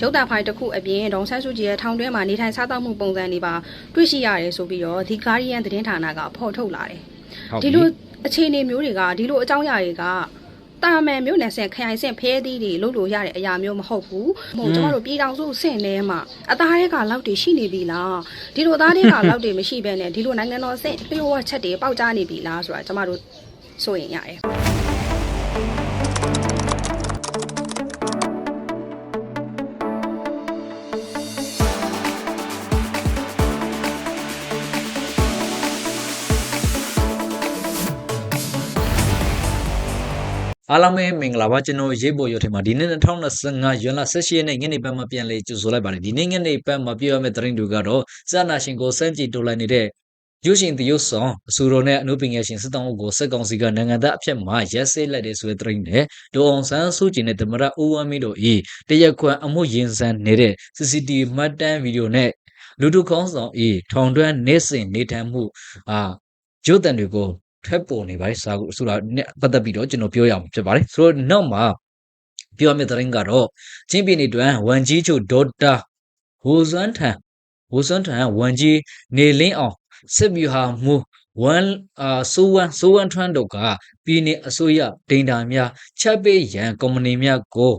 ရုပ်သံဖိုင်တစ်ခုအပြင်ဒေါန်ဆန်းစုကြည်ရဲ့ထောင်တွင်းမှာနေထိုင်စားသောက်မှုပုံစံတွေပါတွေ့ရှိရတယ်ဆိုပြီးတော့ The Guardian သတင်းဌာနကဖော်ထုတ်လာတယ်။ဒီလိုအခြေအနေမျိုးတွေကဒီလိုအကြောင်းအရာတွေကတာမန်မျိုးနဲ့ဆင်ခရိုင်ဆင်ဖဲသီးတွေလုပ်လို့ရတဲ့အရာမျိုးမဟုတ်ဘူး။ဟိုကျမတို့ပြည်တော်စုဆင့်ထဲမှာအသားတွေကလောက်တွေရှိနေပြီလား။ဒီလိုအသားတွေကလောက်တွေမရှိဘဲနဲ့ဒီလိုနိုင်ငံတော်ဆင့်လျှို့ဝှက်ချက်တွေပေါက်ကြားနေပြီလားဆိုတာကျမတို့စိုးရင်ရတယ်။အားလုံးပဲမင်္ဂလာပါကျွန်တော်ရေးပေါ်ရုပ်ထဲမှာဒီနေ့2025ရွန်လ18ရက်နေ့ညနေပိုင်းမှာပြန်လည်ကြိုဆိုလိုက်ပါတယ်ဒီနေ့ညနေပိုင်းမှာပြောရမယ့်သတင်းတွေကတော့စနာရှင်ကိုစမ်းကြည့်တိုးလိုက်နေတဲ့ရုပ်ရှင်သရုပ်ဆောင်အဆိုတော်နဲ့အနုပညာရှင်စစ်တောင်းကိုစက်ကောင်စီကနိုင်ငံသားအဖြစ်မှာရက်စဲလိုက်တဲ့ဆိုတဲ့သတင်းနဲ့ဒေါအောင်ဆန်းစုကြည်နဲ့သမရဦးဝမ်းမင်းတို့ဤတရက်ခွန်အမှုရင်ဆိုင်နေတဲ့ CCTV မှတ်တမ်းဗီဒီယိုနဲ့လူထုခေါင်းဆောင်ဤထောင်တွင်းနေစဉ်နေထိုင်မှုရုပ်သံတွေကိုထပ်ပေါ်နေပါတယ်ဆိုတာနဲ့ပတ်သက်ပြီးတော့ကျွန်တော်ပြောရမှာဖြစ်ပါတယ်ဆိုတော့နောက်မှာပြောမယ့်သတင်းကတော့ချင်းပြည်နယ်တွင်ဝန်ကြီးချုပ်ဒေါက်တာဟိုစွမ်းထံဝန်ကြီးနေလင်းအောင်စစ်ဗျူဟာမူစိုးဝမ်းထွန်းတို့ကပြည်နယ်အစိုးရဒိန်တာများချက်ပေးရန်ကုမ္ပဏီများကို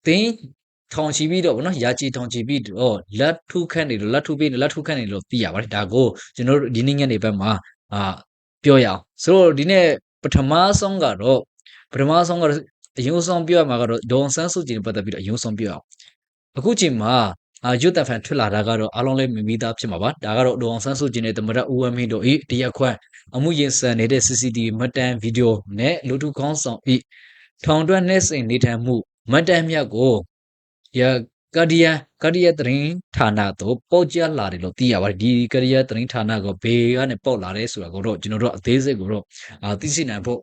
တင်းထောင်ချီပြီးတော့ဗောနော်ရာချီထောင်ချီပြီးတော့လက်ထုခန့်နေလို့သိရပါတယ်ဒါကိုကျွန်တော်တို့ဒီနေ့ညနေဘက်မှာပြောရအောင်ဆိုတော့ဒီနေ့ပထမဆုံးကတော့အရင်ဆုံးပြောရမှာကတော့ဒေါန်ဆန်းစုကြည်နဲ့ပတ်သက်ပြီးတော့အရင်ဆုံးပြောအောင်အခုချိန်မှာရွတ်တဖန်ထွက်လာတာကတော့အားလုံးလည်းမြင်ပြီးသားဖြစ်မှာပါဒါကတော့ဒေါန်ဆန်းစုကြည်နဲ့သမရဦးဝင်းမင်းတို့ဤတရက်ခွန်းအမှုရင်ဆိုင်နေတဲ့ CCTV မှတ်တမ်းဗီဒီယိုနဲ့လူထုခေါင်းဆောင်ဤထောင်တွင်းနေစဉ်နေထိုင်မှုမှတ်တမ်းမြတ်ကိုကာဒီယသတင်းဌာနတို့ပေါက်ကြားလာတယ်လို့သိရပါတယ်ဒီကာဒီယသတင်းဌာနကဘေးကနေပေါက်လာတယ်ဆိုတာကိုတော့ကျွန်တော်တို့အသေးစိတ်ကိုတော့သိရှိနိုင်ဖို့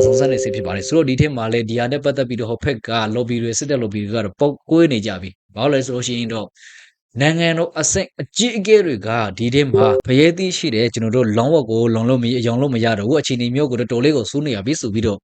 စုံစမ်းနေစေဖြစ်ပါတယ်ဆိုတော့ဒီထက်မှာလည်းဒီဟာနဲ့ပတ်သက်ပြီးတော့ဟိုဖက်က lobby တွေစစ်တဲ့ lobby တွေကတော့ပေါက်ကွေးနေကြပြီဘာလို့လဲဆိုလို့ရှိရင်တော့နိုင်ငံတော်အစိတ်အကြီးအကဲတွေကဒီထဲမှာဖရဲသီးရှိတယ်ကျွန်တော်တို့လောင်းဝက်ကိုလောင်လို့မရတော့ဘူးအခြေအနေမျိုးကိုတော်လေးကိုစူးနေရပြီဆိုပြီးတော့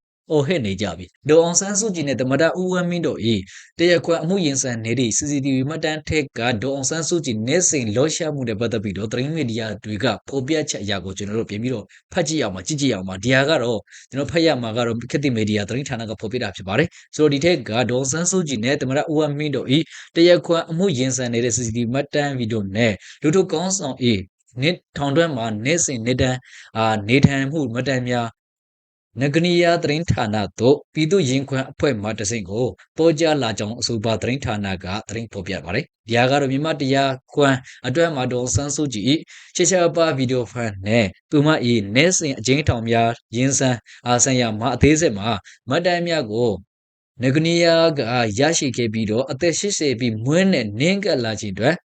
ဟဲ့နေကြပြီဒေါအောင်ဆန်းစုကြည်နဲ့သမရဦးဝင်းမင်းတို့ဤတရက်ခွန်အမှုရင်ဆိုင်နေတဲ့ CCTV မှတ်တမ်းထက်ကဒေါအောင်ဆန်းစုကြည်နေစဉ်လောရှာမှုတဲ့ပတ်သက်ပြီးတော့သတင်းမီဒီယာတွေကဖော်ပြချက်အရာကိုကျွန်တော်တို့ပြင်ပြီးတော့ဖတ်ကြည့်အောင်ပါကြည့်အောင်ပါဒီဟာကတော့ကျွန်တော်ဖတ်ရမှာကတော့ခေတ်သစ်မီဒီယာသတင်းဌာနကဖော်ပြတာဖြစ်ပါတယ်ဆိုတော့ဒီထက်ကဒေါအောင်ဆန်းစုကြည်နဲ့သမရဦးဝင်းမင်းတို့ဤတရက်ခွန်အမှုရင်ဆိုင်နေတဲ့ CCTV မှတ်တမ်းဗီဒီယိုနဲ့လူထုကောင်းဆောင်ဤနှစ်ထောင်တွင်းမှာနေစဉ်နေထိုင်မှုမှတ်တမ်းများနဂနီယာသတင်းဌာနတို့ပြည်သူရင်ခွန်အဖွဲ့မှတစိမ့်ကိုပေါ်ကြားလာကြောင်းအဆိုပါသတင်းဌာနကသတင်းဖော်ပြပါတယ်။ဒီဟာကတော့မြန်မာတရားခွန်အတွက်မှာဒေါ်ဆန်းစုကြည်ချေချာပါဗီဒီယိုဖန်နဲ့သူမဤနေစဉ်အကျဉ်းထောင်များရင်းစံဆိုင်ရာမှာအသေးစိတ်မှာမတ်တမ်းများကိုနဂနီယာကရရှိခဲ့ပြီးတော့အသက်80ပြီးမွေးနဲ့နင်းကပ်လာခြင်းအတွက်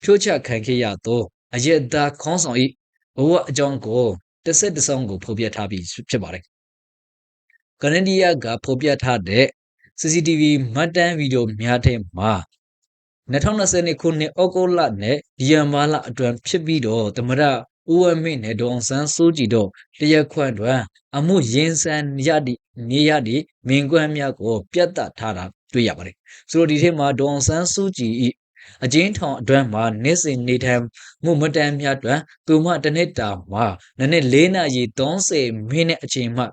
ဖြိုးချခံခဲ့ရသောအယက်သားခေါင်းဆောင်ဤဘဝအကြောင်းကိုတစ်ဆက်တစ်စောင်းကိုဖော်ပြထားပြီးဖြစ်ပါတယ်ကနေဒီယာကဖော်ပြထားတဲ့ CCTV မှတ်တမ်းဗီဒီယိုများထဲမှာ2020ခုနှစ်ဩဂုတ်လနဲ့ဒီဇင်ဘာလအတွင်းဖြစ်ပြီးတော့သမရဦးဝင်းမင်းနဲ့ဒေါအောင်ဆန်းစုကြည်တို့တရက်ခွန့်တွင်အမှုရင်ဆိုင်ရသည့်နေရသည့်မင်ကွမ်းများကိုပြတ်သားထားတာတွေ့ရပါတယ်ဆိုတော့ဒီထဲမှာဒေါအောင်ဆန်းစုကြည်ဤအကျဉ်းထောင်အတွင်းမှာနေစဉ်နေထိုင်မှုမတမ်းများတွင်သူမတစ်နှစ်တာမှာနနေ့4နာရီ30မိနစ်အချိန်မှ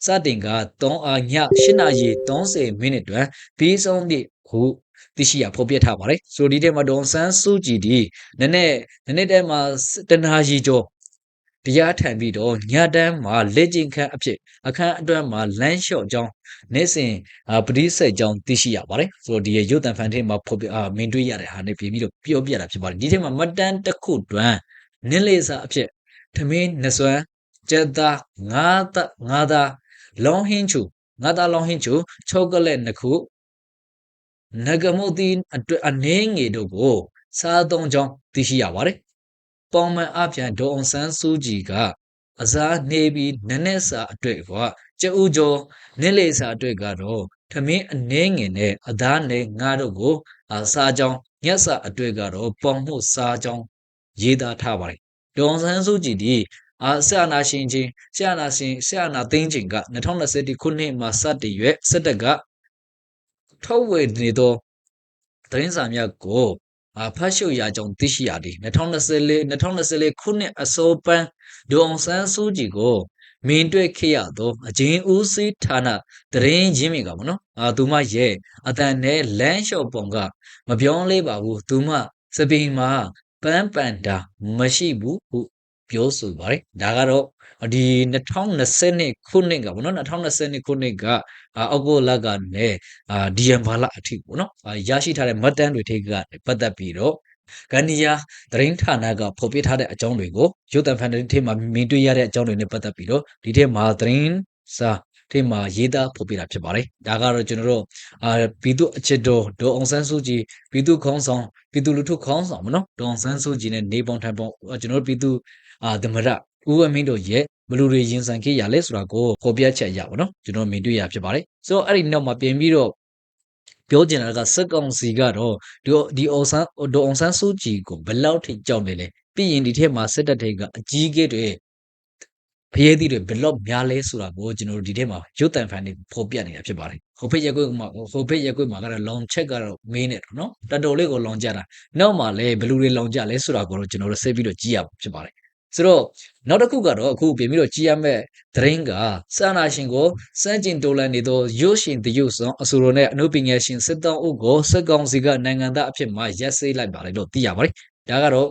စတင်ကည8နာရီ30မိနစ်တွင်ပြီးဆုံးသည့်ခုသိရှိရဖော်ပြထားပါတယ်ဆိုဒီထဲမှာဒေါန်ဆန်းစုကြည်ဒီနနေ့တည်းမှာတနာရီကျော်တရားထံပြီးတော့ညတန်းမှာလက်ကျင်ခန်းအဖြစ်အခန်းအတွင်းမှာလမ်းလျှော့ကြောင်းနေ့စဉ်ပရိဆက်ကြောင်းသိရှိရပါတယ်ဆိုတော့ဒီရုပ်သံဖန်ထဲမှာဖော်ပြမင်းတွေ့ရတဲ့ဟာနဲ့ပြီးတော့ပြောပြတာဖြစ်ပါတယ်ဒီထဲမှာမတန်းတစ်ခုတွင်နင်းလေးစာအဖြစ်ထမင်းနှစွမ်းကျက်သားငါးသားလောင်းဟင်းချူချောကလက်နှစ်ခုနဂမုတ်သီးအတွက်အနှင်းငယ်တို့ကိုစားသုံးကြောင်းသိရှိရပါတယ်။ပုံမှန်အပြင်ဒေါအောင်ဆန်းစုကြည်ကအစားနေပြီးနည်းနည်းစာအတွက်ကကျဥကျော်နည်းလေစာအတွက်ကတော့ထမင်းအနှင်းငယ်နဲ့အသားနဲ့ငါးတို့ကိုစားကြောင်းညက်စာအတွက်ကတော့ပုံမှုစားကြောင်းရေးသားထားပါတယ်။ဒေါအောင်ဆန်းစုကြည်ဒီဆရာနာသိန်းချင်းက2020ခုနှစ်မှာစတင်ရွယ်စစ်တပ်ကထုတ်ဝေနေသော သတင်းစာများကိုဖတ်ရှုရကြောင်းသိရှိရသည်2024ခုနှစ်အစောပိုင်းဒေါအောင်ဆန်းစုကြည်ကိုမင်းတွေ့ခဲ့ရသောအကျဉ်းဦးစီးဌာနသတင်းရင်းမြစ်ကပေါ့နော်သူမရဲ့အတန်နဲ့လမ်းလျှော်ပုံကမပြောင်းလဲပါဘူးသူမစပင်မှာပန်းပန်တာမရှိဘူးဟုပြောဆိုပါတယ်ဒါကတော့ဒီ2022ခုနှစ်ကပေါ့နော်2022ခုနှစ်ကအောက်တိုဘာလကနေဒီဇင်ဘာလအထိပေါ့နော်ရရှိထားတဲ့မှတ်တမ်းတွေထိကပတ်သက်ပြီးတော့ကန်နီယာသတင်းဌာနကဖော်ပြထားတဲ့အကြောင်းတွေကိုရုပ်သံဖန်သတင်းထဲမှာမြင်တွေ့ရတဲ့အကြောင်းတွေနဲ့ပတ်သက်ပြီးတော့ဒီထဲမှာသတင်းစာထဲမှာရေးသားဖော်ပြတာဖြစ်ပါတယ်ဒါကတော့ကျွန်တော်တို့ပြည်သူအချစ်တော်ဒေါအောင်ဆန်းစုကြည်ပြည်သူခေါင်းဆောင်ပြည်သူလူထုခေါင်းဆောင်ပေါ့နော်ဒေါအောင်ဆန်းစုကြည်နဲ့နေပုံထိုင်ပုံကျွန်တော်တို့ပြည်သူသမရဦးဝင်းမင်းတို့ရဲ့ဘလူတွေရင်ဆိုင်ခဲ့ရလဲဆိုတာကိုဖော်ပြချက်ရပါတော့ကျွန်တော်မြင်တွေ့ရဖြစ်ပါတယ်ဆိုတော့အဲ့ဒီနောက်မှာပြင်ပြီးတော့ပြောချင်တာကစက်ကောင်စီကတော့ဒီအောင်ဆန်းစုကြည်ကိုဘယ်လောက်ထိကြောက်နေလဲပြီးရင်ဒီထက်မှာစစ်တပ်တွေကအကြီးအကဲတွေဖျဲသီးတွေဘယ်လောက်များလဲဆိုတာကိုကျွန်တော်တို့ဒီထဲမှာရုပ်တံဖန်တွေဖော်ပြနေတာဖြစ်ပါတယ်ဟိုဖိတ်ရက်ကွက်မှာကတော့လောင်ချက်ကတော့မင်းနဲ့တော့နော်တော်တော်လေးကိုလောင်ကြတာနောက်မှလည်းဘလူတွေလောင်ကြလဲဆိုတာကိုတော့ကျွန်တော်တို့ဆက်ပြီးတော့ကြည့်ရမှာဖြစ်ပါတယ်ဆိုတော့နောက်တစ်ခုကတော့အခုပြင်ပြီးတော့ကြည်ရမယ့်သတင်းကစာနာရှင်ကိုစန့်ကျင်တော်လှန်နေသောရုပ်ရှင်တရုပ်ဆောင်အဆိုတော်နဲ့အနုပညာရှင်စစ်တောင်းအုပ်ကိုစက်ကောင်စီကနိုင်ငံသားအဖြစ်မှရက်စဲလိုက်ပါတယ်လို့သိရပါတယ်ဒါကတော့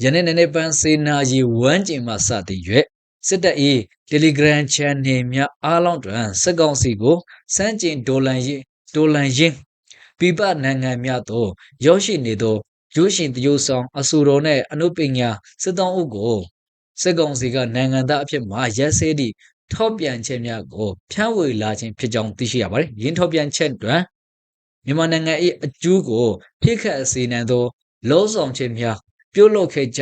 ယနေ့နေ့ပန်းစေနာရီဝမ်းကျင်မှစသည်ရွက်စစ်တပ်၏ Telegram Channel များအားလုံးတွင်စက်ကောင်စီကိုစန့်ကျင်တော်လှန်ရေးပြပနိုင်ငံများသို့ရောက်ရှိနေသောရုပ်ရှင်တရုပ်ဆောင်အဆိုတော်နဲ့အနုပညာစစ်တောင်းအုပ်ကိုစက်ကောင်စီကနိုင်ငံသားအဖြစ်မှရက်စဲသည့်ထောက်ပြန်ချက်များကိုဖြန့်ဝေလာခြင်းဖြစ်ကြောင်းသိရှိရပါတယ်။ယင်းထောက်ပြန်ချက်တွင်မြန်မာနိုင်ငံ၏အကျိုးကိုဖိခတ်စေနိုင်သောလောဆောင်ချက်များပြုလုပ်ခဲ့ကြ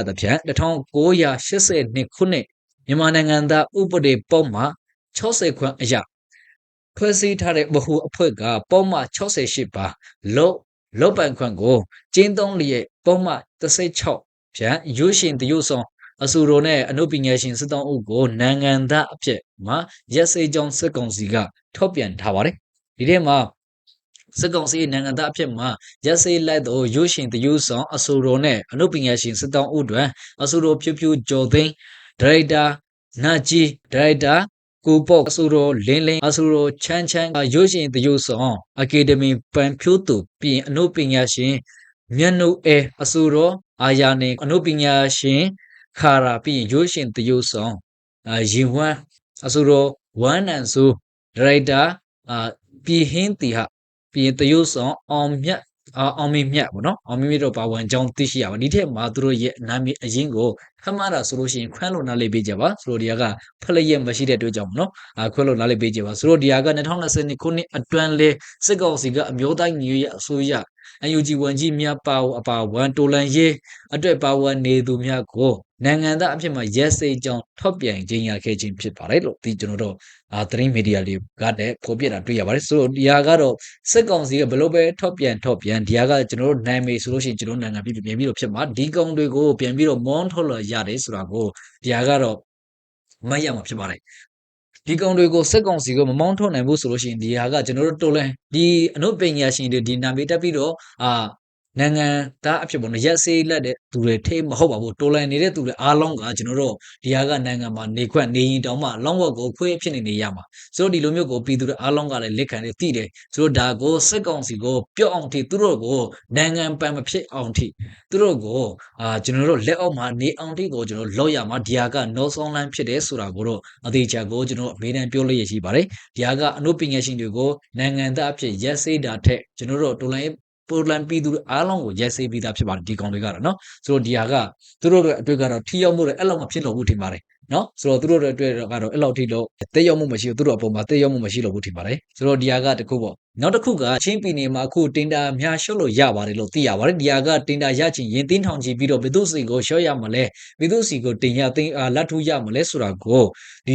သဖြင့်1982ခုနှစ်မြန်မာနိုင်ငံသားဥပဒေပုံမှ60ခွန်းအရဖွဲ့စည်းထားတဲ့ဗဟိုအဖွဲ့ကပုံမှ68ပါလောပိုင်ခွင့်ကိုကျင်းသုံးလျက်ပုံမှ36ဖြင့်ရုပ်ရှင်တရုပ်ဆောင်အဆိုတော်နဲ့အနုပညာရှင်စစ်တောင်းအုပ်ကိုနိုင်ငံသားအဖြစ်မှရက်စဲကြောင်းစစ်ကောင်စီကထုတ်ပြန်ထားပါတယ်ဒီထဲမှာစက်ကောင်စီနိုင်ငံသားအဖြစ်မှရက်စဲလိုက်သောရုပ်ရှင်တရုပ်ဆောင်အဆိုတော်နဲ့အနုပညာရှင်စစ်တောင်းအုပ်တွင်အဆိုတော်ဖြူဖြူကျော်သိန်းဒါရိုက်တာနာကြီးဒါရိုက်တာကိုပေါ့အဆိုတော်လင်းအဆိုတော်ချမ်းရုပ်ရှင်တရုပ်ဆောင်အကယ်ဒမီပန်ဖြိုးသူပြင်အနုပညာရှင်မျက်နှုတ်အဆိုတော်အာယာနေအနုပညာရှင်ခါရာပြင်ရုပ်ရှင်တရုပ်ဆောင်ရင်ဝမ်းအဆိုတော်ဝမ်းနန်ဆိုဒါရိုက်တာပြည်ဟင်းတီဟာပြင်တရုပ်ဆောင်အောင်မင်းမြတ်ပေါ့နော်အောင်မင်းမြတ်တော့ပါဝင်ကြောင်းသိရှိရပါဒီထက်မှာသူတို့ရဲ့နာမည်အရင်ကိုခမ်းမတာဆိုလို့ရှိရင်ခွန်းလို့နားလေးပေးကြပါဆိုတော့ဒီကဖလက်ရက်မရှိတဲ့အတွက်ကြောင့်ပေါ့နော်ခွန်းလို့နားလေးပေးကြပါဆိုတော့ဒီက2020ခုနှစ်အတွင်းလဲစစ်ကောင်စီကအမျိုးသားညီညွတ်ရေးအစိုးရUNG ဝန်ကြီးများအပါဝန်တိုလန်ရေးအတွက်ပါဝင်နေသူများကိုနိုင်ငံသားအဖြစ်မှရက်စဲကြောင်းထောက်ပြန်ကြေညာခဲ့ခြင်းဖြစ်ပါတယ်လို့ဒီကျွန်တော်တို့သတင်းမီဒီယာတွေကလည်းဖော်ပြတာတွေ့ရပါတယ်ဆိုတော့ဒီဟာကတော့စစ်ကောင်စီကဘယ်လိုပဲထောက်ပြန်ဒီဟာကကျွန်တော်တို့နိုင်မေဆိုလို့ရှိရင်ကျွန်တော်နိုင်ငံပြည်ပြန်ပြီးတော့ဖြစ်မှာဒီကောင်တွေကိုပြန်ပြီးတော့မောင်းထုတ်လာရတယ်ဆိုတာကိုဒီဟာကတော့မရမှာဖြစ်ပါတယ်ဒီကောင်တွေကိုစက်ကောင်စီကိုမမောင်းထုတ်နိုင်ဘူးဆိုလို့ရှိရင်ဒီဟာကကျွန်တော်တို့တော်လန်ဒီအနုပညာရှင်တွေဒီနာမည်တက်ပြီးတော့နိုင်ငံသားအဖြစ်ပေါ့နော်ရက်စေးလက်တဲ့သူတွေထိမဟုတ်ပါဘူးတော်လန်နေတဲ့သူတွေအားလုံးကကျွန်တော်တို့ဒီဟာကနိုင်ငံမှာနေခွက်နေရင်တောင်မှလောင်းဝက်ကိုခွေးဖြစ်နေရမှာဆိုတော့ဒီလိုမျိုးကိုပြည်သူတွေအားလုံးကလည်းလက်ခံနေသိတယ်ဆိုတော့ဒါကိုစက်ကောင်စီကိုပြော့အောင်ထိသူတို့ကိုနိုင်ငံပန်မဖြစ်အောင်ထိသူတို့ကိုကျွန်တော်တို့လက်အောက်မှာနေအောင်ထိကိုကျွန်တော်လောက်ရမှာဒီဟာကနောဆောင်လန်းဖြစ်တယ်ဆိုတာကိုတော့အသေးချာကိုကျွန်တော်အမေတန်းပြောလို့ရရှိပါတယ်ဒီဟာကအနုပညာရှင်တွေကိုနိုင်ငံသားအဖြစ်ရက်စေးတာထက်ကျွန်တော်တို့တော်လိုင်းပိုလန်ပြည်သူအားလုံးကိုရက်စေးပြီးသားဖြစ်ပါတယ်ဒီကောင်တွေကတော့နော်ဆိုတော့ဒီဟာကသူတို့ရဲ့အတွက်ကတော့ထိရောက်မှုတွေအဲ့လောက်မဖြစ်လို့ဘူးထင်ပါတယ်နော်ဆိုတော့သူတို့ရဲ့အတွက်ကတော့အဲ့လောက်ထိလို့တက်ရောက်မှုမရှိဘူးသူတို့အပေါ်မှာတက်ရောက်မှုမရှိလို့ဘူးထင်ပါတယ်ဆိုတော့ဒီဟာကတခုပေါ့နောက်တစ်ခုကချင်းပြည်နယ်မှာအခုတင်တာများရှုပ်လို့ရပါတယ်လို့သိရပါတယ်ဒီဟာကတင်တာရချင်ရင်တင်းထောင်ချပြီးတော့ဘယ်သူစီကိုရှော့ရမလဲဘယ်သူစီကိုတင်ရသိလက်ထူရမလဲဆိုတာကိုဒီ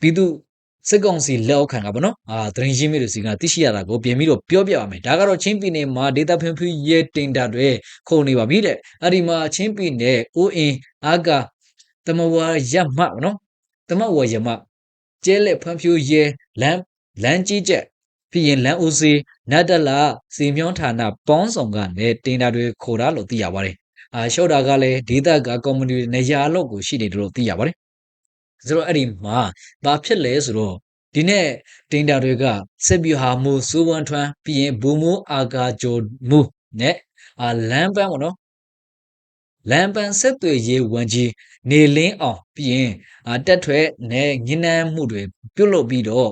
ပြည်သူစစ်ကောင်စီလက်အောက်ခံကပေါ့နော်သတင်းရင်းမြစ်တွေစီကသိရှိရတာကိုပြင်ပြီးတော့ပြောပြပါမယ်ဒါကတော့ချင်းပြည်နယ်မှာဒေတာဖွံ့ဖြိုးရေးတင်တာတွေခုံနေပါပြီတဲ့အဲ့ဒီမှာချင်းပြည်နယ်အိုးအင်းအာကတမဝါရမပေါ့နော်တမဝါရမကျဲလက်ဖွံ့ဖြိုးရေးလမ်းကြီးချက် ပြီးရင်လန်ဦးစီနတ်တလာစီမြောင်းဌာနပေါင်းဆောင်ကလည်းတင်တာတွေခေါ်တာလို့သိရပါတယ်ရှော့တာကလည်းဒေသကကော်မတီနေရာလောက်ကိုရှိနေတယ်လို့သိရပါတယ်ဆိုတော့အဲ့ဒီမှာဘာဖြစ်လဲဆိုတော့ဒီနေ့တင်တာတွေကစစ်ဗျူဟာမှုစူးဝမ်းထွန်းပြီးရင်ဘူမိုးအာကာဂျိုမှုနဲ့လမ်းပန်းပေါ့နော်လမ်းပန်းဆက်သွယ်ရေးဝန်ကြီးနေလင်းအောင်ပြီးရင်တက်ထွက်နဲ့ညှဉ်းနှန်းမှုတွေပြုတ်လုပ်ပြီးတော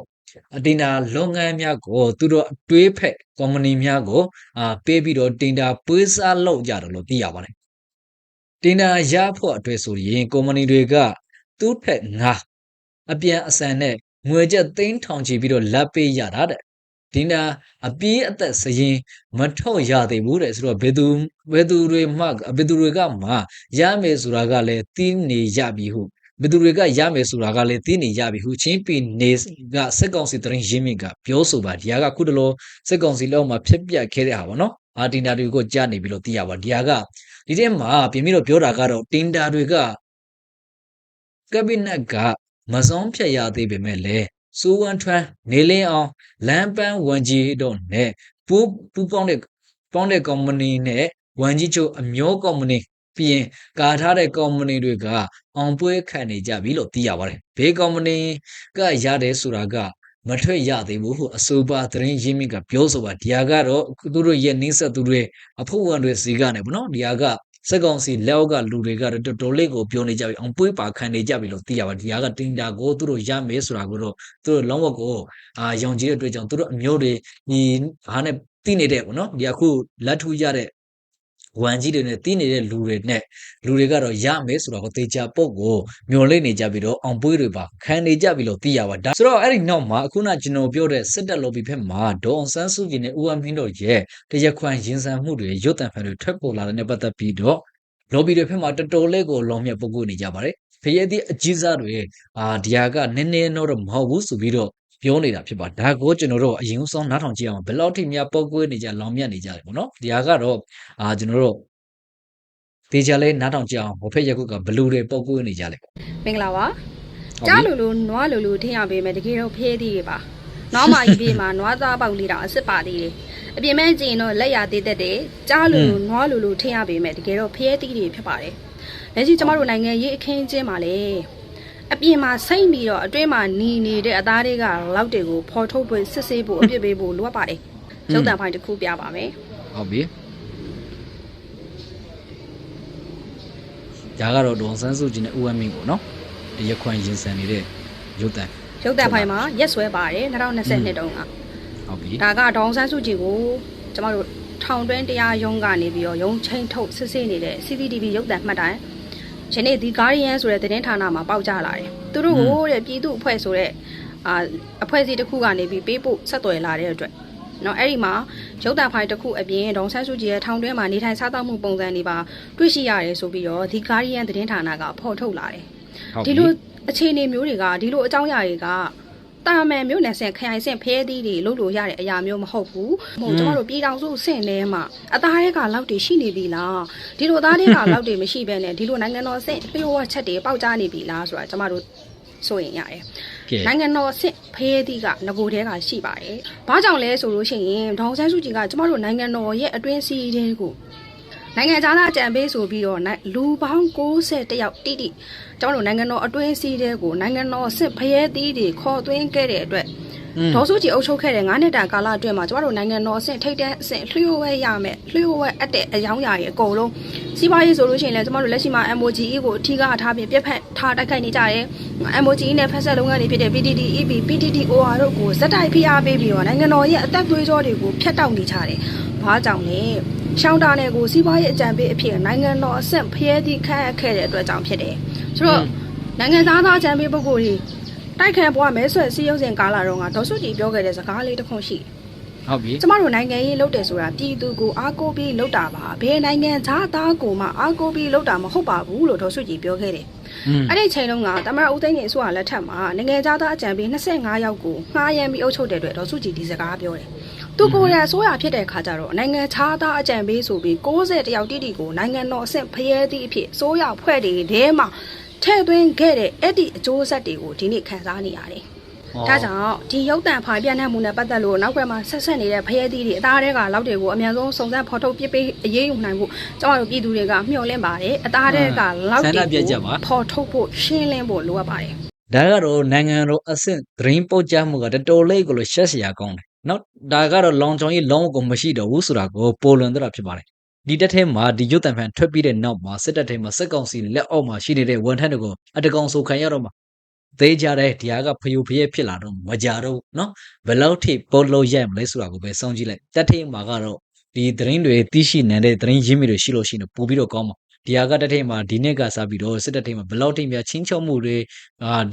့တင်တာလုပ်ငန်းများကိုသူတို့အတွေးဖက်ကုမ္ပဏီများကိုပေးပြီးတော့တင်တာပွေးစားလုပ်ကြတယ်လို့သိရပါတယ်တင်တာရဖို့အတွက်ဆိုရင်ကုမ္ပဏီတွေကသူ့ထက်ငါအပြန်အဆန်နဲ့ငွေကျပ်သိန်းထောင်ချီပြီးတော့လက်ပေးရတာတဲ့ဒီနာအပြေးအသက်စရင်မထုတ်ရသေးဘူးတဲ့ဆိုတော့ဘယ်သူတွေကမှရမယ်ဆိုတာကလည်းသိနေရပြီဟုဘယ်သူတွေကရမယ်ဆိုတာကလည်းသိနေရပြီဟုချင်းပြည်နေကစက်ကောင်စီတရင်ရင်းမြစ်ကပြောဆိုပါဒီဟာကခုတလောစက်ကောင်စီလောက်မှာဖြစ်ပျက်ခဲ့တဲ့ဟာပေါ့နော်တင်တာတွေကိုကြားနေပြီလို့သိရပါဒီဟာကဒီထဲမှာပြင်ပြီးတော့ပြောတာကတော့တင်တာတွေကကက်ဘိနက်ကမစုံဖြတ်ရသေးပေမဲ့လည်းစိုးဝမ်းထွန်းနေလင်းအောင်လမ်းပန်းဝန်ကြီးတို့နဲ့ပူပေါင်းတဲ့ကုမ္ပဏီနဲ့ဝန်ကြီးချုပ်အမျိုးကုမ္ပဏီပြီးရင်ကာထားတဲ့ကုမ္ပဏီတွေကအောင်ပွဲခံနေကြပြီလို့သိရပါတယ်ဘေးကုမ္ပဏီကရတယ်ဆိုတာကမထွက်ရသေးဘူးဟုအဆိုပါသတင်းရင်းမြစ်ကပြောဆိုပါဒီဟာကတော့သူတို့ရဲ့နှင်းဆက်သူတွေအဖို့ဝန်တွေစီကနေပေါ့နော်ဒီဟာကစက်ကောင်စီလက်အောက်ကလူတွေကတော်တော်လေးကိုပြောနေကြပြီအောင်ပွေးပါခံနေကြပြီလို့သိရပါတယ်ဒီဟာကတင်တာကိုသူတို့ရမယ်ဆိုတာကိုတော့သူတို့လုံးဝကိုယုံကြည်တဲ့အတွက်ကြောင့်သူတို့အမျိုးတွေဒီဟာနဲ့သိနေတဲ့ပေါ့နော်ဒီအခုလက်ထူရတဲ့ဝန်ကြီးတွေနဲ့တီးနေတဲ့လူတွေကတော့ရမယ်ဆိုတော့တေချာပုတ်ကိုမျော်လင့်နေကြပြီးတော့အောင်ပွေးတွေပါခံနေကြပြီလို့သိရပါဒါဆိုတော့အဲ့ဒီနောက်မှာအခုနကျွန်တော်ပြောတဲ့စစ်တပ်လော်ဘီဖက်မှာဒေါအောင်ဆန်းစုကြည်နဲ့ဦးအမင်းတို့ရဲ့တရားခွင်ရင်ဆိုင်မှုတွေရုတ်တံဖန်တွေထွက်ပေါ်လာတဲ့နဲ့ပတ်သက်ပြီးတော့လော်ဘီတွေဖက်မှာတော်တော်လေးကိုလောင်မြတ်ပုတ်ကိုနေကြပါတယ်ဖရဲသည့်အကြီးစားတွေဒီဟာကနည်းနည်းတော့မဟုတ်ဘူးဆိုပြီးတော့ပြောနေတာဖြစ်ပါဒါကိုကျွန်တော်တို့အရင်ဆုံးနားထောင်ကြည့်အောင်ဘယ်လောက်ထိများပုတ်ကိုနေကြလောင်မြတ်နေကြတယ်ပေါ့နော်ဒီဟာကတော့ကျွန်တော်တို့တေချာလေးနားထောင်ကြအောင်ဟိုဖက်ရက်ခုကဘလူတွေပုတ်ကိုနေကြလေမင်္ဂလာပါကြားလူနွားလူထင်ရပေးမယ်တကယ်တော့ဖဲသေးတွေပါနောက်မှကြီးပြေးမှာနွားသားပေါက်လေးတော့အစ်စ်ပါသေးတယ်အပြင်မဲ့ကြည့်ရင်တော့လက်ရသေးတတ်တယ်ကြားလူနွားလူထင်ရပေးမယ်တကယ်တော့ဖဲသေးတွေဖြစ်ပါတယ်လက်ရှိကျမတို့နိုင်ငံရေးအခင်းကျင်းမှာလေအပြင်မှာစိမ့်ပြီးတော့အတွင်းမှာနီနေတဲ့အသားတွေကလောက်တွေကိုဖော်ထုတ်ဖို့စစ်ဆေးဖို့အပြစ်ပေးဖို့လိုအပ်ပါတယ်ရုပ်သံဖိုင်တစ်ခုပြပါမယ်ဟုတ်ပြီဒါကတော့ဒေါ်စန်းစုကြည်နဲ့ဦးဝင်းမင်းကိုနော်ရခွန်ရင်ဆန်နေတဲ့ရုပ်သံဖိုင်မှာရက်ဆွဲပါတယ်2022တုန်းကဟုတ်ပြီဒါကဒေါ်စန်းစုကြည်ကိုကျမတို့ထောင်တွင်းတရားရုံးကနေပြီးတော့ရုံးချင်းထုတ်စစ်ဆေးနေတဲ့ CCTV ရုပ်သံမှတ်တိုင်ယနေ့ဒီ Guardian ဆိုတဲ့သတင်းဌာနမှာပေါက်ကြားလာတယ်သူတို့ကိုတဲ့ပြည်သူအဖွဲ့ဆိုတဲ့အဖွဲ့အစည်းတစ်ခုကနေပြီးပေးပို့ဆက်သွယ်လာတဲ့အတွက်နော်အဲ့ဒီမှာရုပ်သံဖိုင်တစ်ခုအပြင်ဒေါ်ဆန်းစုကြည်ရဲ့ထောင်တွင်းမှာနေထိုင်စားသောက်မှုပုံစံတွေပါတွေ့ရှိရတယ်ဆိုပြီးတော့ဒီ Guardian သတင်းဌာနကဖော်ထုတ်လာတယ်ဒီလိုအခြေအနေမျိုးတွေကဒီလိုအကြောင်းအရာတွေကတာမန်မျိုးနဲ့ဆင်ခရိုင်ဆင်ဖဲသီးတွေလုပ်လို့ရတဲ့အရာမျိုးမဟုတ်ဘူး။ကျမတို့ပြည်တော်စုဆင့်ထဲမှာအသားတွေကလောက်တွေရှိနေပြီလား။ဒီလိုအသားတွေကလောက်တွေမရှိဘဲနဲ့ဒီလိုနိုင်ငံတော်ဆင့်လျှို့ဝှက်ချက်တွေပေါက်ကြားနေပြီလားဆိုတာကျမတို့ဆိုရင်ရတယ်။နိုင်ငံတော်ဆင့်ဖဲသီးကငကိုတဲကရှိပါတယ်။ဘာကြောင့်လဲဆိုလို့ရှိရင်ဒေါ်ဆန်းစုကြည်ကကျမတို့နိုင်ငံတော်ရဲ့အတွင်းစည်းတွေကိုနိုင်ငံသားအကြံပေးဆိုပြီးတော့လူပေါင်း60ယောက်တိတိကျွန်တော်တို့နိုင်ငံတော်အတွင်းစည်းတွေကိုနိုင်ငံတော်စစ်ဖရဲသီးတွေခေါ်သွင်းခဲ့တဲ့အတွက်ဒေါ်စုကြည်အုပ်ချုပ်ခဲ့တဲ့9နှစ်တာကာလအတွင်းမှာကျွန်တော်တို့နိုင်ငံတော်အဆင့်ထိပ်တန်းအဆင့်လျှို့ဝှက်ရမယ်လျှို့ဝှက်အပ်တဲ့အယောင်းအရာတွေအကုန်လုံးစီးပွားရေးဆိုလို့ရှိရင်လည်းကျွန်တော်တို့လက်ရှိမှာ MOGE ကိုအထီးကထားပြီးပြက်ဖက်ထားတိုက်ခိုက်နေကြတယ် MOGE နဲ့ဖက်ဆက်လုပ်ငန်းတွေဖြစ်တဲ့ PTT EP PTTOR တို့ကိုဇက်တိုက်ဖိအားပေးပြီးတော့နိုင်ငံတော်ရဲ့အသက်သွေးကြောတွေကိုဖျက်တောက်နေကြတယ်ဘာကြောင့်လဲရှောင်းတာနယ်ကိုစီးပွားရေးအကြံပေးအဖြစ်နိုင်ငံတော်အဆင့်ဖျဲသီးခန့်အပ်ခဲ့တဲ့အတွက်ကြောင့်ဖြစ်တယ်ဆိုတော့နိုင်ငံသားအကြံပေးပုဂ္ဂိုလ်တွေတိုက်ခိုက်ပွားမဲဆွဲစီးရုံးစဉ်ကာလတုန်းကဒေါ်စုကြည်ပြောခဲ့တဲ့စကားလေးတစ်ခုရှိဟုတ်ပြီကျမတို့နိုင်ငံရေးလုပ်တယ်ဆိုတာပြည်သူကိုအားကိုးပြီးလုပ်တာပါဘယ်နိုင်ငံသားကိုမှအားကိုးပြီးလုပ်တာမဟုတ်ပါဘူးလို့ဒေါ်စုကြည်ပြောခဲ့တယ်အဲ့ဒီချိန်တုန်းကသမ္မတဦးသိန်းစိန်အစိုးရလက်ထက်မှာနိုင်ငံသားအကြံပေး25ယောက်ကိုငှားရမ်းပြီးအုပ်ချုပ်တဲ့အတွက်ဒေါ်စုကြည်ဒီစကားပြောတယ်သူကိုယ်တိုင်အစိုးရဖြစ်တဲ့ခါကျတော့နိုင်ငံသားအကြံပေးဆိုပြီး60တယောက်တိတိကိုနိုင်ငံတော်အဆင့်ဖရဲသည့်အဖြစ်အစိုးရဖွဲ့တွေထဲမှာထဲသွင်းခဲ့တဲ့အဲ့ဒီအကျိုးဆက်တွေကိုဒီနေ့ခံစားနေရတယ် ဒါကြောင့်ဒီရုပ်တံဖိုင်ပြန့်နှံ့မှုနဲ့ပတ်သက်လို့နောက်ကွယ်မှာဆက်ဆက်နေတဲ့ဖရဲသီးတွေအသားတွေကလောက်တွေကိုအများဆုံးစုံစမ်းဖော်ထုတ်ပြပေးအရေးယူနိုင်ဖို့ကျွန်တော်တို့ပြည်သူတွေကမျှော်လင့်ပါတယ်အသားတွေကလောက်တွေကိုဖော်ထုတ်ဖို့ရှင်းလင်းဖို့လိုအပ်ပါတယ်ဒါကတော့နိုင်ငံတော်အဆင့်သတင်းပို့ကြမှုကတော်တော်လေးကိုလို့ရှက်စရာကောင်းတယ်နော်ဒါကတော့လောင်ချောင်ကြီးလုံးဝကိုမရှိတော့ဘူးဆိုတာကိုပေါ်လွင်တော့ဖြစ်ပါတယ်ဒီတက်ထဲမှာဒီရုပ်တံဖန်ထွက်ပြီးတဲ့နောက်မှာစစ်တပ်ထဲမှာစစ်ကောင်စီလက်အောက်မှာရှိနေတဲ့ဝန်ထမ်းတွေကိုအတကောင်ဆိုခံရတော့မှာသေးကြတဲ့ဒီဟာကဖျူဖျဲဖြစ်လာတော့မကြတော့နော်ဘယ်လောက်ထိပေါ်လို့ရမလဲဆိုတာကိုပဲစောင့်ကြည့်လိုက်တက်ထဲမှာကတော့ဒီသတင်းတွေသိရှိနိုင်တဲ့သတင်းရင်းမြစ်တွေရှိလို့ရှိရင်ပို့ပြီးတော့ကောင်းပါဒီဟာကတက်ထိတ်မှာဒီနှစ်ကစားပြီးတော့စစ်တပ်ထိတ်မှာဘယ်လောက်ထိများချင်းချောက်မှုတွေ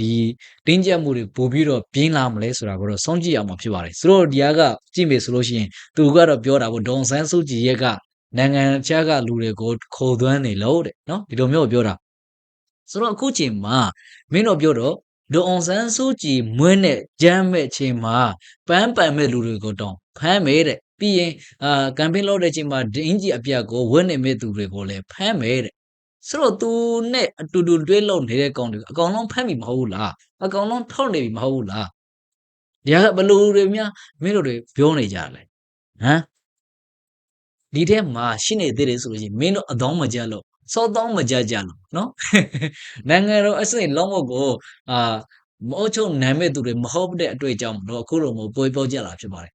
ဒီတင်းကျပ်မှုတွေပို့ပြီးတော့ပြင်းလာမလဲဆိုတာကိုတော့စောင့်ကြည့်ရမှာဖြစ်ပါတယ်ဆိုတော့ဒီဟာကကြည့်မယ်ဆိုလို့ရှိရင်သူကတော့ပြောတာပေါ့ဒေါန်ဆန်းစုကြည်ရဲ့ကနိုင်ငံခြားကလူတွေကိုခေါ်သွန်းနေလို့တဲ့နော်ဒီလိုမျိုးပြောတာဆိုတော့အခုချိန်မှာမင်းတို့ပြောတော့ဒေါန်ဆန်းစုကြည်မွန်းတဲ့ကြမ်းမဲ့ချိန်မှာပန်းပန်မဲ့လူတွေကိုတောင်းဖမ်းမယ်တဲ့ပြီးရင်ကမ်ပိန်းလုပ်တဲ့ချိန်မှာဒင်းကြီးအပြတ်ကိုဝတ်နေမဲ့သူတွေကိုလည်းဖမ်းမယ်တဲ့ဆိုတော့သူနဲ့အတူတူတွဲလုံနေတဲ့ကောင်တွေအကောင်လုံးဖမ်းပြီမဟုတ်ဘူးလားအကောင်လုံးထောက်နေပြီမဟုတ်ဘူးလားဒီကဘလူတွေများမင်းတို့တွေပြောနေကြတယ်ဟမ်ဒီထဲမှာရှင်းနေသေးတယ်ဆိုလို့ရှိရင်မင်းတို့အသောင်းမကြလို့စောသောင်းမကြကြလို့နော်နိုင်ငံတော်အစိမ်လုံးဝကိုမောချုံနာမဲ့သူတွေမဟုတ်တဲ့အတွေ့အကြုံတော့အခုလိုမျိုးပွဲပြောကြလာဖြစ်ပါတယ်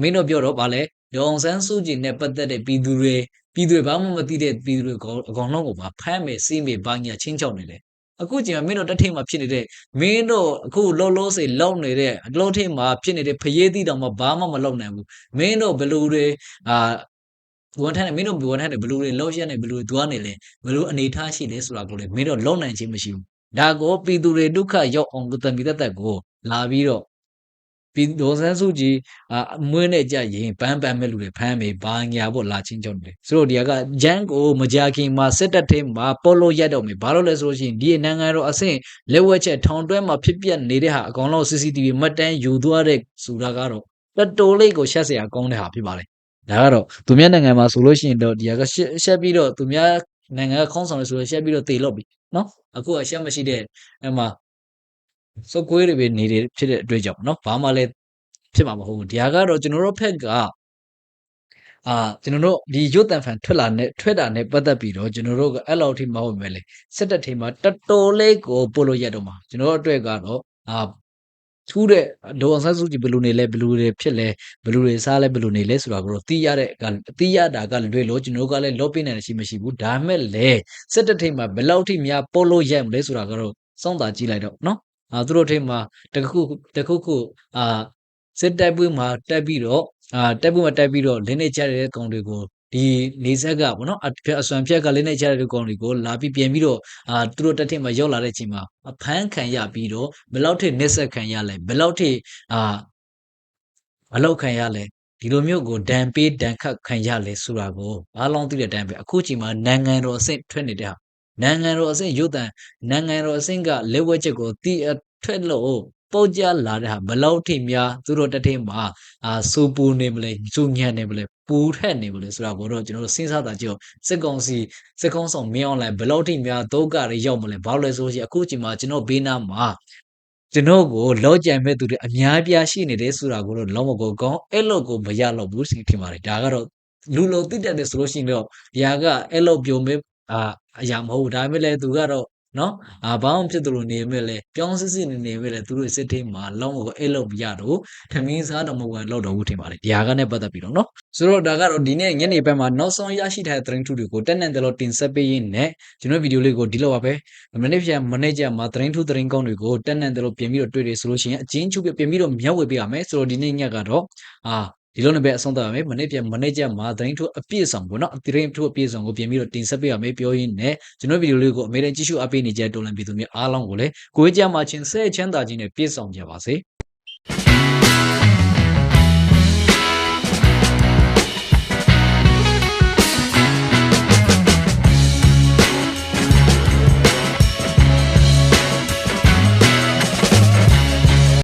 မင်းတို့ပြောတော့ဗာလဲဒေါန်ဆန်းစုကြည်နဲ့ပတ်သက်တဲ့ပြည်သူတွေဘာမှမသိတဲ့ပြည်သူတွေအကောင်လုံးကိုပါဖမ်းမယ်စီးမယ်ဘာညာချင်းချောက်နေတယ်အခုချိန်မှာမင်းတို့တက်ထိတ်မှာဖြစ်နေတဲ့မင်းတို့အခုလုံးစေလောက်နေတဲ့အလုံးထိတ်မှာဖြစ်နေတဲ့ဖျေးသီးတောင်မှဘာမှမလုပ်နိုင်ဘူးမင်းတို့ဘလူတွေဝန်ထမ်းမင်းတို့ဝန်ထမ်းတွေဘလူတွေလောက်ရက်နေဘလူတွေသွားနေလဲဘလူအနေထားရှိလဲဆိုတာကိုလေမင်းတို့လုံနိုင်ခြင်းမရှိဘူးဒါကိုပြည်သူတွေဒုက္ခရောက်အောင်တမီသက်ကိုလာပြီးတော့ပြည်ဒေါ်ဆန်းစုကြည်မွေးနဲ့ကြရင်ပန်းပန်မဲ့လူတွေဖမ်းမေဘာညာပေါ့လာချင်းကြောင်းတယ်ဆိုတော့ဒီကဂျန်ကိုမကြခင်မှာစစ်တပ်ထဲမှာပေါ်လို့ရတော့မေဘာလို့လဲဆိုလို့ရှိရင်ဒီနိုင်ငံတော်အဆင့်လက်ဝက်ချက်ထောင်တွဲမှာဖြစ်ပြနေတဲ့ဟာအကောင်လုံး CCTV မှတ်တမ်းယူသွားတဲ့ဆိုတာကတော့တော်တော်လေးကိုရှက်စရာကောင်းတဲ့ဟာဖြစ်ပါတယ်ဒါကတော့သူများနိုင်ငံမှာဆိုလို့ရှိရင်တော့ဒီကရှက်ပြီးတော့သူများနိုင်ငံကခေါင်းဆောင်လို့ဆိုလို့ရှက်ပြီးတော့တေလို့ပြီနော်အခုကရှက်မရှိတဲ့အဲ့မှာစုပ်ကွေးတွေပဲနေတယ်ဖြစ်တဲ့အတွေ့အကြုံနော်ဘာမှလည်းဖြစ်မှာမဟုတ်ဘူးဒီဟာကတော့ကျွန်တော်တို့ဖက်ကကျွန်တော်တို့ဒီရုပ်တံဖန်ထွက်တာနဲ့ပတ်သက်ပြီးတော့ကျွန်တော်တို့ကအဲ့လောက်ထိမဟုတ်မယ်လေစစ်တပ်ထိမှာတော်တော်လေးကိုပို့လို့ရတော့မှာကျွန်တော်တို့အတွက်ကတော့ထူးတဲ့ဒေါ်ဆန်းစုကြည်ဘလူနေလဲဘလူတွေဖြစ်လဲဘလူတွေစားလဲဘလူနေလဲဆိုတာကိုတော့သိရတာကလွယ်လို့ကျွန်တော်တို့ကလည်းလော့ပိနိုင်ရှိမရှိဘူးဒါမဲ့လေစစ်တပ်ထိမှာဘယ်လောက်ထိများပို့လို့ရမလဲဆိုတာကတော့စောင့်တာကြည့်လိုက်တော့နော်သူတို့ထိမှာတခုစစ်တပ်ပွဲမှာတက်ပြီးတော့တက်ပွဲမှာတက်ပြီးတော့လင်းနေကြတဲ့ကောင်တွေကိုဒီနေဆက်ကပေါ့နော်အစွမ်းဖြက်ကလင်းနေကြတဲ့ကောင်တွေကိုလာပြီးပြန်ပြီးတော့သူတို့တက်ထင်မှာရောက်လာတဲ့အချိန်မှာအဖမ်းခံရပြီးတော့ဘယ်လောက်ထိနစ်ဆက်ခံရလဲဘယ်လောက်ထိမလောက်ခံရလဲဒီလိုမျိုးကိုဒဏ်ပေးဒဏ်ခတ်ခံရလဲဆိုတာကိုအားလုံးသိတဲ့အတိုင်းပဲအခုချိန်မှာနိုင်ငံတော်အဆင့်ထွက်နေတဲ့ဟာနိုင်ငံတော်အဆင့်ရုပ်တံနိုင်ငံတော်အဆင့်ကလက်ဝဲချက်ကိုတီးထွက်လို့ပေါက်ကြလာတဲ့ဟာဘလောက်ထိများသူတို့တထင်းမှာစူပူနေမလဲစူညံ့နေမလဲပူထက်နေမလဲဆိုတာကိုတော့ကျွန်တော်တို့စဉ်းစားတာကြည့်စစ်ကောင်ဆောင်မင်းအောင်လိုက်ဘလောက်ထိများဒုက္ခတွေရောက်မလဲဘာလို့လဲဆိုရင်အခုချိန်မှာကျွန်တော်ဘေးနားမှာကျွန်တော်ကိုလောကြံမဲ့သူတွေအများပြားရှိနေတယ်ဆိုတာကိုတော့လုံးဝကိုကောင်းအဲ့လောက်ကိုမရတော့ဘူးထင်ပါတယ်ဒါကတော့လူလုံတိတက်တယ်ဆိုလို့ရှိရင်တော့ဒီဟာကအဲ့လောက်ပြုံမဲ့အရာမဟုတ်ဒါပေမဲ့လည်းသူကတော့နော်ဘာမှဖြစ်သလိုနေမဲ့လဲပြောင်းစစ်နေမဲ့လဲသူတို့စစ်ထိမှာလုံးဝကိုအဲ့လောက်မရတော့ထမင်းစားတော့မဝင်လောက်တော့ဘူးထင်ပါတယ်ဒီဟာကနဲ့ပတ်သက်ပြီးတော့နော်ဆိုတော့ဒါကတော့ဒီနေ့ညနေပိုင်းမှာနောက်ဆုံးရရှိထားတဲ့သတင်းထူးတွေကိုတက်နန်တယ်လို့တင်ဆက်ပေးရင်းနဲ့ကျွန်တော်ဗီဒီယိုလေးကိုဒီလောက်ပါပဲမနေ့ကျမှသတင်းထူးသတင်းကောင်းတွေကိုတက်နန်တယ်လို့ပြင်ပြီးတော့တွေ့တယ်ဆိုလို့ရှိရင်အချင်းချုပ်ပြင်ပြီးတော့မျှဝေပေးရမယ်ဆိုတော့ဒီနေ့ညကတော့ဒီလိုနဲ့ပဲအဆုံးသတ်ရမယ်မနေ့ကျမှသတင်းထူးအပြည့်ဆောင်ပေါ့နော်သတင်းထူးအပြည့်ဆောင်ကိုပြင်ပြီးတော့တင်ဆက်ပေးရမယ်ပြောရင်းနဲ့ကျွန်တော်ဗီဒီယိုလေးကိုအမေရိကန်ကြည့်ရှုအားပေးနေကြတဲ့တော်လန်ပြည်သူများအားလုံးကိုလည်းကိုယ်ကြမှာချင်းဆဲချမ်းသာခြင်းနဲ့ပြည့်စုံကြပါစေ